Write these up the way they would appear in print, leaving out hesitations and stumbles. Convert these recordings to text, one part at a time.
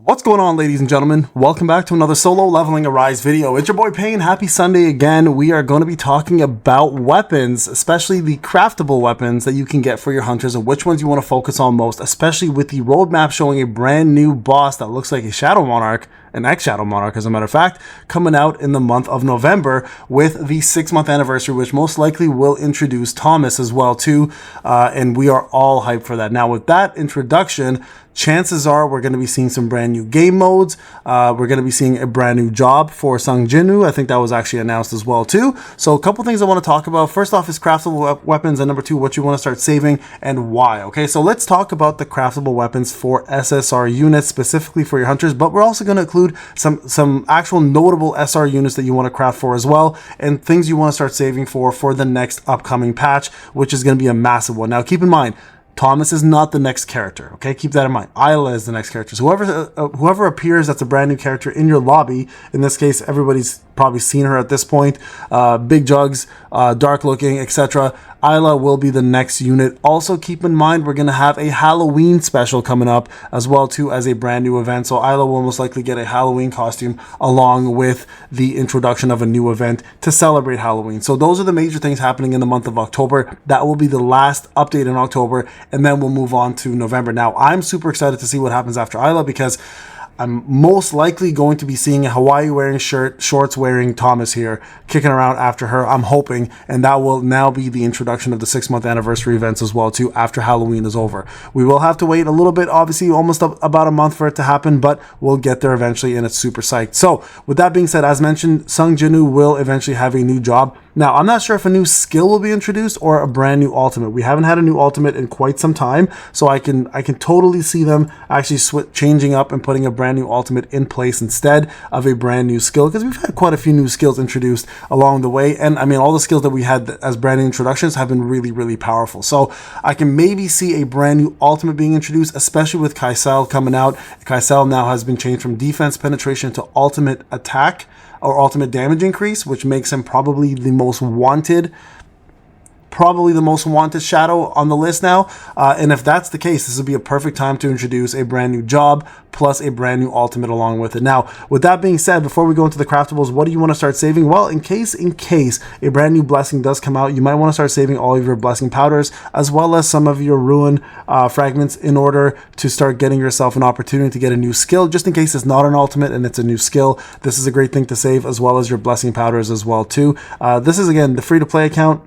What's going on, ladies and gentlemen? Welcome back to another solo leveling Arise video. It's your boy Payne. Happy Sunday again. We are going to be talking about weapons, especially the craftable weapons that you can get for your hunters and which ones you want to focus on most, especially with the roadmap showing a brand new boss that looks like a Shadow Monarch, an ex-Shadow Monarch as a matter of fact, coming out in the month of November with the 6-month anniversary, which most likely will introduce Thomas as well too, and we are all hyped for that. Now with that introduction, chances are we're going to be seeing some brand new game modes. We're going to be seeing a brand new job for Sung Jinwoo. I think that was actually announced as well too. So a couple things I want to talk about. First off is craftable weapons, and number two, what you want to start saving and why. Okay, so let's talk about the craftable weapons for SSR units, specifically for your hunters, but we're also going to include some actual notable SR units that you want to craft for as well, and things you want to start saving for the next upcoming patch, which is going to be a massive one. Now keep in mind, Thomas is not the next character, okay? Keep that in mind. Isla is the next character. So whoever appears that's a brand new character in your lobby, in this case, everybody's probably seen her at this point, big jugs, dark looking, etc. Isla will be the next unit. Also keep in mind, we're going to have a Halloween special coming up as well too as a brand new event. So Isla will most likely get a Halloween costume along with the introduction of a new event to celebrate Halloween. So those are the major things happening in the month of October. That will be the last update in October, and then we'll move on to November. Now I'm super excited to see what happens after Isla, because I'm most likely going to be seeing a Hawaii wearing shirt, shorts wearing Thomas here, kicking around after her, I'm hoping, and that will now be the introduction of the 6-month anniversary events as well too after Halloween is over. We will have to wait a little bit, obviously almost about a month for it to happen, but we'll get there eventually, and it's super psyched. So with that being said, as mentioned, Sung Jinwoo will eventually have a new job. Now, I'm not sure if a new skill will be introduced or a brand new ultimate. We haven't had a new ultimate in quite some time, so I can totally see them actually changing up and putting a brand new ultimate in place instead of a brand new skill, because we've had quite a few new skills introduced along the way, and I mean all the skills that we had as brand new introductions have been really powerful. So I can maybe see a brand new ultimate being introduced, especially with Kaisel coming out. Kaisel now has been changed from defense penetration to ultimate attack or ultimate damage increase, which makes him probably the most wanted shadow on the list now, and if that's the case, this would be a perfect time to introduce a brand new job plus a brand new ultimate along with it. Now with that being said, before we go into the craftables, what do you want to start saving? Well, in case a brand new blessing does come out, you might want to start saving all of your blessing powders as well as some of your ruin fragments in order to start getting yourself an opportunity to get a new skill, just in case it's not an ultimate and it's a new skill. This is a great thing to save, as well as your blessing powders as well too. This is again the free-to-play account.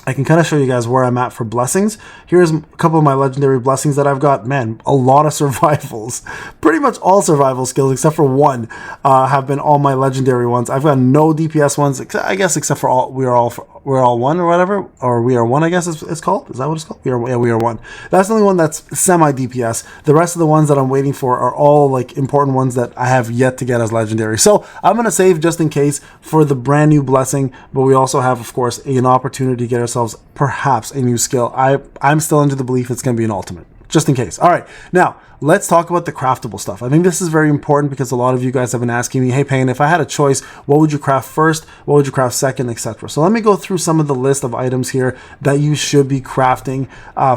I can kind of show you guys where I'm at for blessings. Here's a couple of my legendary blessings that I've got. Man, a lot of survivals. Pretty much all survival skills except for one have been all my legendary ones. I've got no DPS ones, I guess, except for all we are all one or whatever, or we are one, I guess it's called. Is that what it's called? We are one. That's the only one that's semi DPS. The rest of the ones that I'm waiting for are all like important ones that I have yet to get as legendary. So I'm gonna save just in case for the brand new blessing, but we also have, of course, an opportunity to get ourselves perhaps a new skill. I'm still under the belief it's going to be an ultimate, just in case. All right, now let's talk about the craftable stuff. I think this is very important because a lot of you guys have been asking me, hey Payne, if I had a choice, what would you craft first, what would you craft second, etc. So let me go through some of the list of items here that you should be crafting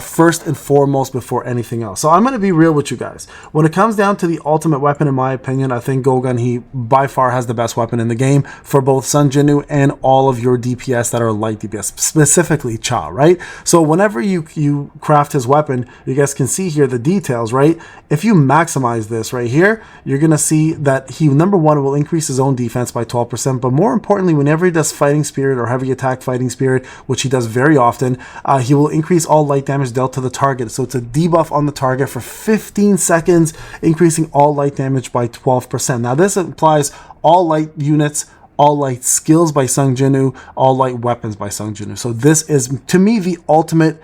first and foremost before anything else. So I'm going to be real with you guys. When it comes down to the ultimate weapon, in my opinion, I think Gogun, he by far has the best weapon in the game for both Sung Jinwoo and all of your DPS that are light DPS, specifically Cha, right? So whenever you craft his weapon, you guys can see here the details, right? If you maximize this right here, you're going to see that he, number one, will increase his own defense by 12%, but more importantly, whenever he does fighting spirit or heavy attack fighting spirit, which he does very often, he will increase all light damage dealt to the target. So it's a debuff on the target for 15 seconds, increasing all light damage by 12%. Now this applies all light units, all light skills by Sung Jinwoo, all light weapons by Sung Jinwoo. So this is, to me, the ultimate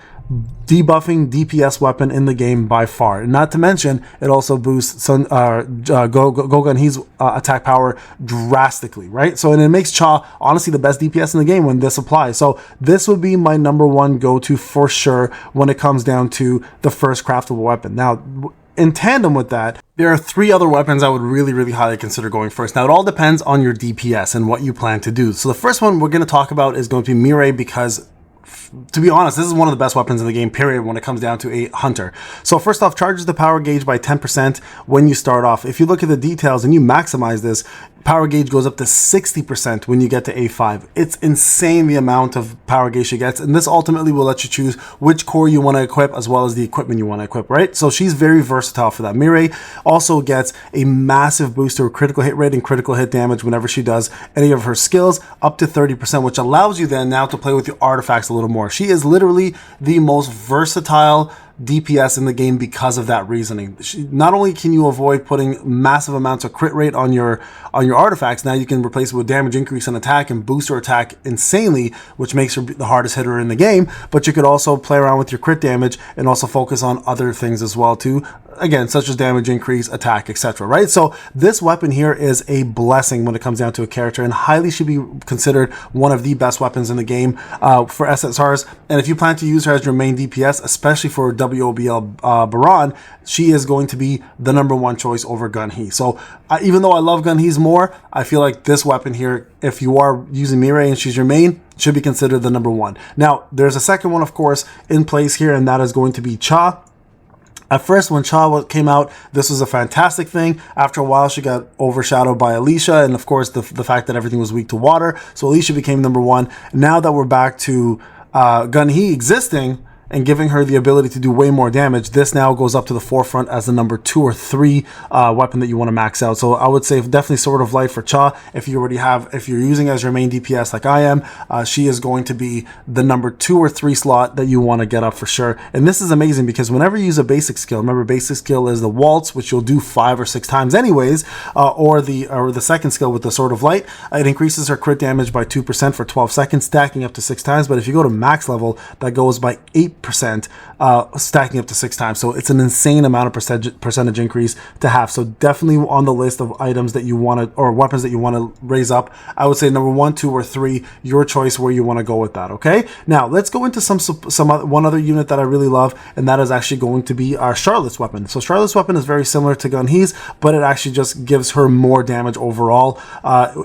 debuffing DPS weapon in the game by far. And not to mention, it also boosts Gogun He's attack power drastically, right? So, and it makes Cha honestly the best DPS in the game when this applies. So this would be my number one go-to for sure when it comes down to the first craftable weapon. Now, in tandem with that, there are 3 other weapons I would really highly consider going first. Now, it all depends on your DPS and what you plan to do. So the first one we're going to talk about is going to be Mirai, because to be honest, this is one of the best weapons in the game, period, when it comes down to a hunter. So first off, charges the power gauge by 10% when you start off. If you look at the details and you maximize this, power gauge goes up to 60% when you get to A5. It's insane the amount of power gauge she gets, and this ultimately will let you choose which core you want to equip as well as the equipment you want to equip, right? So she's very versatile for that. Mireille also gets a massive boost to her critical hit rate and critical hit damage whenever she does any of her skills, up to 30%, which allows you then now to play with your artifacts a little more. She is literally the most versatile DPS in the game because of that reasoning. Not only can you avoid putting massive amounts of crit rate on your artifacts, now you can replace it with damage increase and attack and boost her attack insanely, which makes her the hardest hitter in the game. But you could also play around with your crit damage and also focus on other things as well too, again, such as damage increase, attack, etc. Right? So this weapon here is a blessing when it comes down to a character, and highly should be considered one of the best weapons in the game for SSRs. And if you plan to use her as your main DPS, especially for WOBL Baron, she is going to be the #1 choice over Gun He. So even though I love Gun He's more, I feel like this weapon here, if you are using Mireille and she's your main, should be considered the #1. Now, there's a second one, of course, in place here, and that is going to be Cha. At first, when Cha came out, this was a fantastic thing. After a while, she got overshadowed by Alicia, and of course, the fact that everything was weak to water. So Alicia became #1. Now that we're back to Gun He existing and giving her the ability to do way more damage, this now goes up to the forefront as the #2 or 3 weapon that you want to max out. So I would say definitely Sword of Light for Cha. If you're using as your main DPS like I am, she is going to be the #2 or 3 slot that you want to get up for sure. And this is amazing because whenever you use a basic skill, remember basic skill is the waltz, which you'll do 5 or 6 times anyways, or the second skill with the Sword of Light, it increases her crit damage by 2% for 12 seconds, stacking up to 6 times. But if you go to max level, that goes by 8%, stacking up to 6 times. So it's an insane amount of percentage increase to have. So definitely on the list of items that you want to, or weapons that you want to raise up, I would say #1, 2, or 3, your choice where you want to go with that. Okay. Now let's go into one other unit that I really love, and that is actually going to be our Charlotte's weapon. So Charlotte's weapon is very similar to Gun He's, but it actually just gives her more damage overall.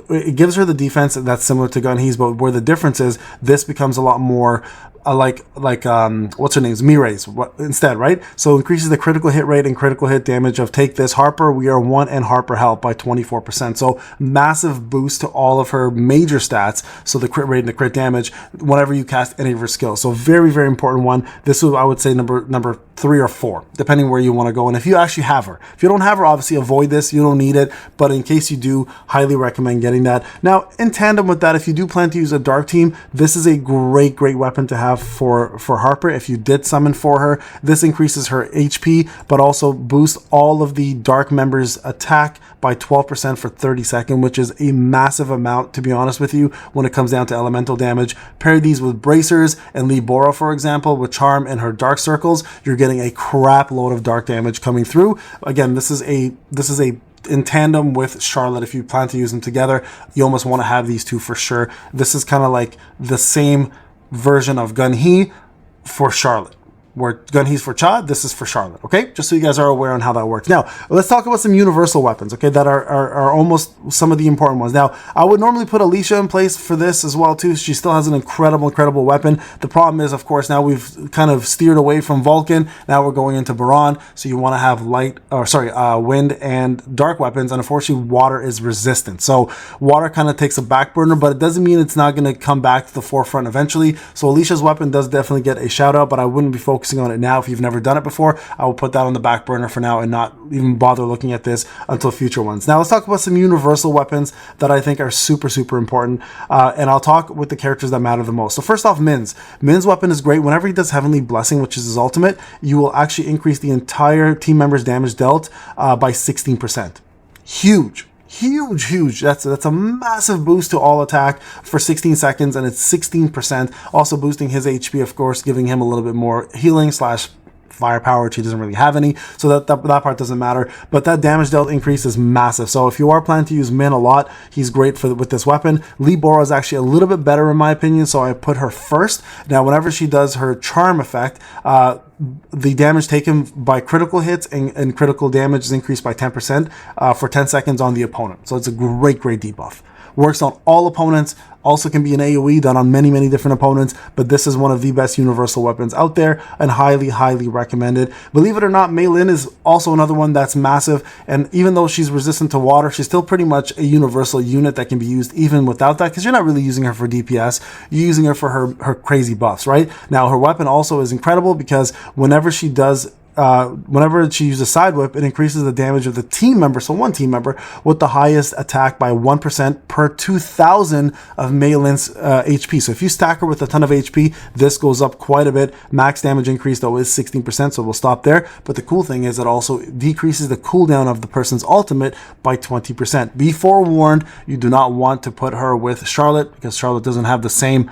It gives her the defense that's similar to Gun He's, but where the difference is, this becomes a lot more what's her name's Mireille's instead, right? So increases the critical hit rate and critical hit damage of, take this, Harper, we are 1 and Harper help by 24%. So massive boost to all of her major stats. So the crit rate and the crit damage whenever you cast any of her skills. So very, very important one. This is, I would say, number 3 or 4, depending where you want to go. And if you actually have her, if you don't have her, obviously avoid this. You don't need it. But in case you do, highly recommend getting that. Now, in tandem with that, if you do plan to use a dark team, this is a great weapon to have for Harper. If you did summon for her, this increases her HP, but also boosts all of the dark members' attack by 12% for 30 seconds, which is a massive amount, to be honest with you, when it comes down to elemental damage. Pair these with bracers and Lee Boro, for example, with charm and her dark circles, you're getting a crap load of dark damage coming through. Again, this is a in tandem with Charlotte. If you plan to use them together, you almost want to have these two for sure. This is kind of like the same version of Gun He for Charlotte, where Gun He's for Cha, this is for Charlotte, okay? Just so you guys are aware on how that works. Now, let's talk about some universal weapons, okay, that are almost some of the important ones. Now, I would normally put Alicia in place for this as well, too. She still has an incredible weapon. The problem is, of course, now we've kind of steered away from Vulcan. Now we're going into Baron, so you want to have wind and dark weapons, and unfortunately, water is resistant. So water kind of takes a back burner, but it doesn't mean it's not going to come back to the forefront eventually. So Alicia's weapon does definitely get a shout out, but I wouldn't be focusing on it now. If you've never done it before, I will put that on the back burner for now and not even bother looking at this until future ones. Now let's talk about some universal weapons that I think are super important, and I'll talk with the characters that matter the most. So first off, Min's weapon is great. Whenever he does Heavenly Blessing, which is his ultimate, you will actually increase the entire team member's damage dealt by 16%. Huge. That's a massive boost to all attack for 16 seconds, and it's 16%. Also boosting his HP, of course, giving him a little bit more healing / firepower, which he doesn't really have any, so that part doesn't matter. But that damage dealt increase is massive. So if you are planning to use Min a lot, he's great with this weapon. Lee Boro is actually a little bit better in my opinion, so I put her first. Now, whenever she does her charm effect, the damage taken by critical hits and critical damage is increased by 10% for 10 seconds on the opponent. So it's a great debuff. works on all opponents, also can be an AoE done on many, many different opponents, but this is one of the best universal weapons out there and highly, highly recommended. Believe it or not, Mei Lin is also another one that's massive, and even though she's resistant to water, she's still pretty much a universal unit that can be used even without that, because you're not really using her for DPS, you're using her for her crazy buffs, right? Now, her weapon also is incredible because whenever she does whenever she uses side whip, it increases the damage of the team member, so one team member, with the highest attack by 1% per 2,000 of Mei Lin's HP. So if you stack her with a ton of HP, this goes up quite a bit. Max damage increase though is 16%, so we'll stop there. But the cool thing is it also decreases the cooldown of the person's ultimate by 20%. Be forewarned, you do not want to put her with Charlotte because Charlotte doesn't have the same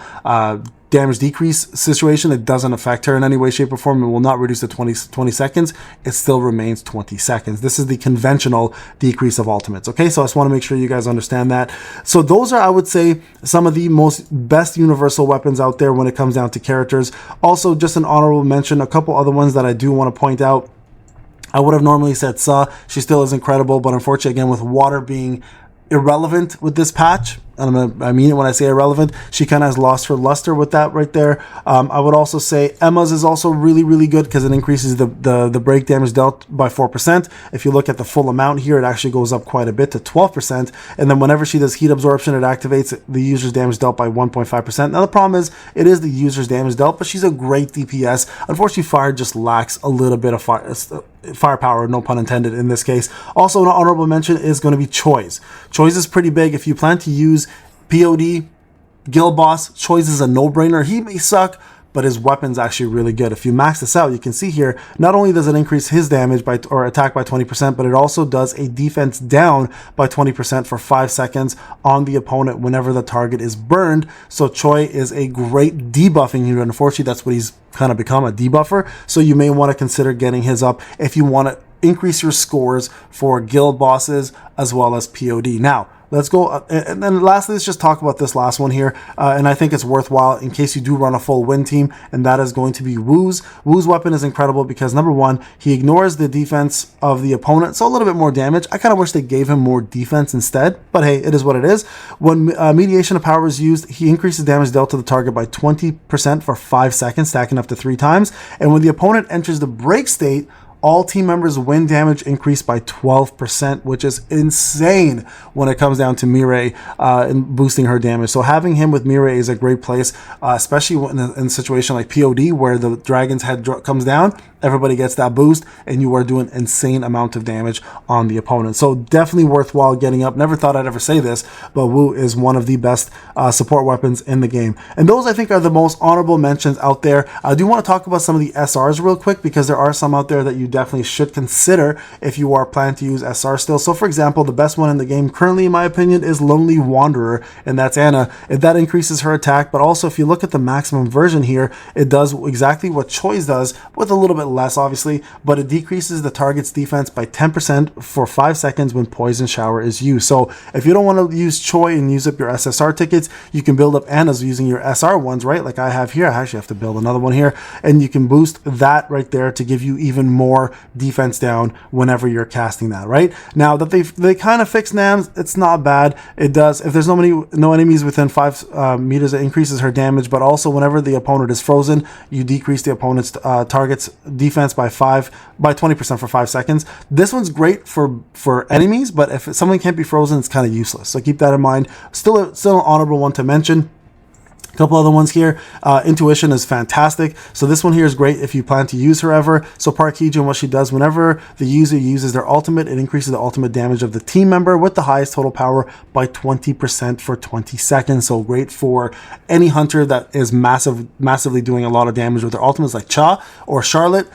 damage decrease situation. It doesn't affect her in any way, shape, or form. It will not reduce to 20 seconds. It still remains 20 seconds. This is the conventional decrease of ultimates. Okay, so I just want to make sure you guys understand that. So those are, I would say, some of the best universal weapons out there when it comes down to characters. Also, just an honorable mention, a couple other ones that I do want to point out. I would have normally said Sa. She still is incredible, but unfortunately, again, with water being irrelevant with this patch, and I mean it when I say irrelevant, she kind of has lost her luster with that right there. I would also say Emma's is also really, really good because it increases the break damage dealt by 4%. If you look at the full amount here, it actually goes up quite a bit to 12%. And then whenever she does heat absorption, it activates the user's damage dealt by 1.5%. Now the problem is, it is the user's damage dealt, but she's a great DPS. Unfortunately, fire just lacks a little bit of firepower, no pun intended in this case. Also, an honorable mention is going to be Choi's. Choi's is pretty big. If you plan to use POD, Guild Boss, Choi's is a no-brainer. He may suck, but his weapon's actually really good. If you max this out, you can see here, not only does it increase his damage or attack by 20%, but it also does a defense down by 20% for 5 seconds on the opponent whenever the target is burned. So Choi is a great debuffing unit. Unfortunately, that's what he's kind of become, a debuffer. So you may want to consider getting his up if you want to increase your scores for guild bosses as well as POD. Now, let's go, and then lastly, let's just talk about this last one here, and I think it's worthwhile in case you do run a full win team, and that is going to be Wu's. Wu's weapon is incredible because, number one, he ignores the defense of the opponent, so a little bit more damage. I kind of wish they gave him more defense instead, but hey, it is what it is. When mediation of power is used, he increases damage dealt to the target by 20% for 5 seconds, stacking up to 3 times, and when the opponent enters the break state, all team members' win damage increased by 12%, which is insane when it comes down to Mireille and boosting her damage. So having him with Mireille is a great place, especially in a situation like POD where the dragon's head comes down. Everybody gets that boost, and you are doing insane amount of damage on the opponent. So definitely worthwhile getting up. Never thought I'd ever say this, but Wu is one of the best support weapons in the game. And those, I think, are the most honorable mentions out there. I do want to talk about some of the SRs real quick because there are some out there that you definitely should consider if you are planning to use SR still. So for example, the best one in the game currently, in my opinion, is Lonely Wanderer, and that's Anna. That increases her attack, but also if you look at the maximum version here, it does exactly what Choi's does, with a little bit less obviously, but it decreases the target's defense by 10% for 5 seconds when Poison Shower is used. So if you don't want to use Choi and use up your SSR tickets, you can build up Anna's using your SR ones, right? Like I have here. I actually have to build another one here, and you can boost that right there to give you even more defense down whenever you're casting that, right? Now that they kind of fixed Nams, it's not bad. It does, if there's no enemies within 5 meters, it increases her damage, but also whenever the opponent is frozen, you decrease the opponent's target's defense by 20% for 5 seconds. This one's great for enemies, but if something can't be frozen, it's kind of useless. So keep that in mind. Still an honorable one to mention. A couple other ones here. Intuition is fantastic. So this one here is great if you plan to use her ever. So Park Hee-jun, what she does, whenever the user uses their ultimate, it increases the ultimate damage of the team member with the highest total power by 20% for 20 seconds. So great for any hunter that is massively doing a lot of damage with their ultimates, like Cha or Charlotte.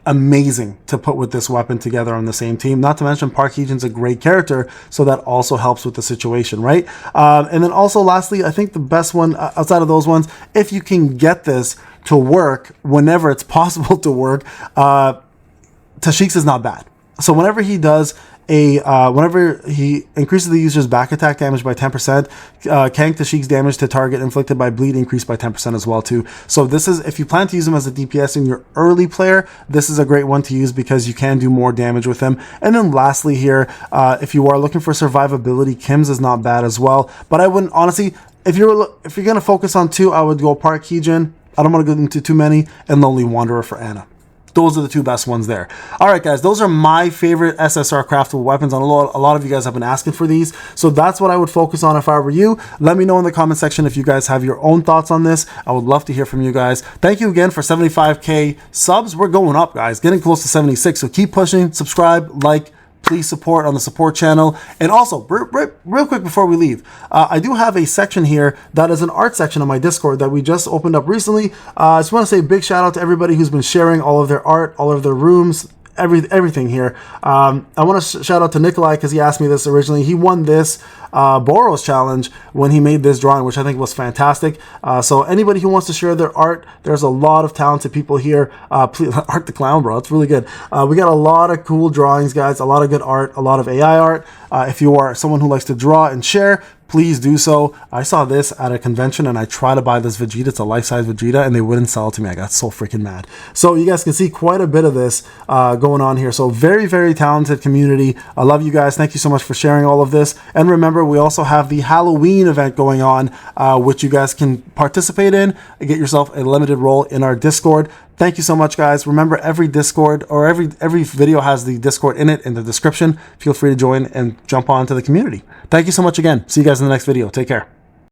Amazing to put with this weapon together on the same team. Not to mention Park Hee-jun's a great character, so that also helps with the situation, right? And then also lastly, I think the best one outside of those ones, if you can get this to work whenever it's possible to work, Tashik's is not bad. So whenever he does whenever he increases the user's back attack damage by 10%, Kank Tashik's damage to target inflicted by bleed increased by 10% as well too. So this is, if you plan to use him as a DPS in your early player, this is a great one to use because you can do more damage with him. And then lastly here, if you are looking for survivability, Kim's is not bad as well. But I wouldn't, honestly, if you're gonna focus on two, I would go Park Heejin. I don't want to go into too many, and Lonely Wanderer for Ana. Those are the two best ones there. All right, guys, those are my favorite SSR craftable weapons. And a lot of you guys have been asking for these. So that's what I would focus on if I were you. Let me know in the comment section if you guys have your own thoughts on this. I would love to hear from you guys. Thank you again for 75K subs. We're going up, guys, getting close to 76. So keep pushing, subscribe, like, please support on the support channel. And also, real quick before we leave, I do have a section here that is an art section on my Discord that we just opened up recently. I just want to say a big shout out to everybody who's been sharing all of their art, all of their rooms, everything here. I want to shout out to Nikolai because he asked me this originally. He won this Boros challenge when he made this drawing, which I think was fantastic. So anybody who wants to share their art, there's a lot of talented people here. Please, Art the Clown, bro, it's really good. We got a lot of cool drawings, guys, a lot of good art, a lot of AI art. If you are someone who likes to draw and share, please do so. I saw this at a convention and I tried to buy this Vegeta. It's a life-size Vegeta and they wouldn't sell it to me. I got so freaking mad. So you guys can see quite a bit of this going on here. So very, very talented community. I love you guys. Thank you so much for sharing all of this. And remember, we also have the Halloween event going on, which you guys can participate in and get yourself a limited role in our Discord. Thank you so much, guys. Remember, every Discord or every video has the Discord in it in the description. Feel free to join and jump on to the community. Thank you so much again. See you guys in the next video. Take care.